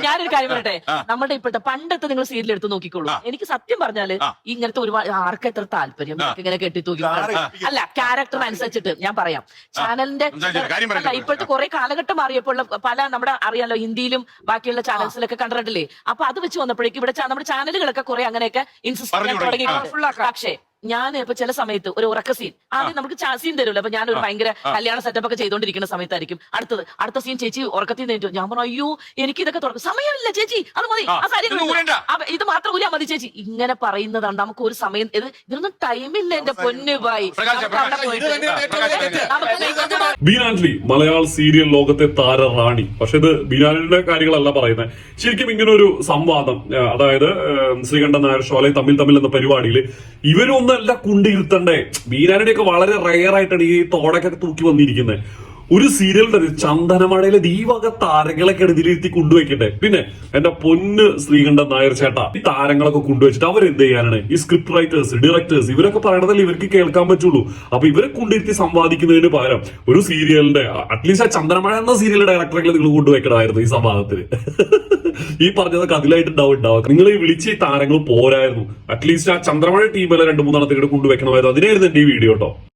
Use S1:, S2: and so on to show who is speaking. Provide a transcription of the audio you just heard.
S1: ഞാനൊരു കാര്യം പറയട്ടെ, നമ്മുടെ ഇപ്പോഴത്തെ പണ്ടത്തെ നിങ്ങൾ സീരിയൽ എടുത്ത് നോക്കിക്കോളൂ. എനിക്ക് സത്യം പറഞ്ഞാല് ഇങ്ങനത്തെ ഒരുപാട് ആർക്ക് എത്ര താല്പര്യം ഇങ്ങനെ കെട്ടി തൂക്കി അല്ല ക്യാരക്ടർ അനുസരിച്ചിട്ട് ഞാൻ പറയാം. ചാനലിന്റെ ഇപ്പോഴത്തെ കുറെ കാലഘട്ടം മാറിയപ്പോൾ പല നമ്മുടെ അറിയാലോ ഹിന്ദിയിലും ബാക്കിയുള്ള ചാനൽസിലൊക്കെ കണ്ടിട്ടില്ലേ. അപ്പൊ അത് വെച്ച് വന്നപ്പോഴേക്കും ഇവിടെ നമ്മുടെ ചാനലുകളൊക്കെ കുറെ അങ്ങനെയൊക്കെ ഇൻസിസ്റ്റ് ചെയ്യാൻ തുടങ്ങി. പക്ഷേ ഞാൻ ഇപ്പൊ ചില സമയത്ത് ഒരു ഉറക്ക സീൻ ആദ്യം നമുക്ക് സീൻ തരുമല്ലോ. അപ്പൊ ഞാനൊരു ഭയങ്കര കല്യാണ സെറ്റപ്പ് ഒക്കെ ചെയ്തോണ്ടിരിക്കുന്ന സമയത്തായിരിക്കും അടുത്ത സീൻ ചേച്ചി ഉറക്കത്തിൽ നിന്നിട്ട് ഞാൻ പറഞ്ഞു അയ്യോ എനിക്ക് ഇതൊക്കെ തുറക്കും സമയമില്ല ചേച്ചി അത് മതി ആ സാരി ഇത് മാത്രം ഊരാ മതി ചേച്ചി ഇങ്ങനെ പറയുന്നതാണ്. നമുക്ക് ഒരു സമയം ഇതിനൊന്നും ടൈമില്ല എന്റെ പൊന്നു ഭായി.
S2: ബീനാൻലി മലയാള സീരിയൽ ലോകത്തെ താരറാണി. പക്ഷെ ഇത് ബീനാൻലിയുടെ കാര്യങ്ങളല്ല പറയുന്നത്. ശരിക്കും ഇങ്ങനെ ഒരു സംവാദം, അതായത് ശ്രീകണ്ഠൻ നായർ ഷോലെ തമ്മിൽ എന്ന പരിപാടിയിൽ ഇവരൊന്നല്ല കുണ്ടിരുത്തണ്ടേ. ബീനാനുടെ ഒക്കെ വളരെ റെയർ ആയിട്ടാണ് ഈ തോടൊക്കെ തൂക്കി വന്നിരിക്കുന്നത്. ഒരു സീരിയലിന്റെ ചന്ദനമഴയിലെ ദീപക താരങ്ങളൊക്കെ ഇതിലിരുത്തി കൊണ്ടുവയ്ക്കട്ടെ. പിന്നെ എന്റെ പൊന്ന് ശ്രീകണ്ഠൻ നായർ ചേട്ടാ, ഈ താരങ്ങളൊക്കെ കൊണ്ടുവച്ചിട്ട് അവരെന്ത് ചെയ്യാനാണ്? ഈ സ്ക്രിപ്റ്റ് റൈറ്റേഴ്സ്, ഡയറക്ടേഴ്സ് ഇവരൊക്കെ പറയണതല്ലേ ഇവർക്ക് കേൾക്കാൻ പറ്റുള്ളൂ. അപ്പൊ ഇവരെ കൊണ്ടിരുത്തി സംവാദിക്കുന്നതിന് പകരം ഒരു സീരിയലിന്റെ അറ്റ്ലീസ്റ്റ് ആ ചന്ദനമഴ എന്ന സീരിയലിന്റെ ഡയറക്ടറെ നിങ്ങൾ കൊണ്ടുവയ്ക്കണമായിരുന്നു ഈ സംവാദത്തിന്. ഈ പറഞ്ഞതൊക്കെ അതിലായിട്ടുണ്ടാവും. നിങ്ങൾ ഈ വിളിച്ച ഈ താരങ്ങൾ പോരായിരുന്നു. അറ്റ്ലീസ്റ്റ് ആ ചന്ദ്രമഴ ടീമിലെ 2-3 എണ്ണത്തിനെ കൊണ്ടുവയ്ക്കണമായിരുന്നു. അതിനായിരുന്നു എന്റെ ഈ വീഡിയോ കേട്ടോ.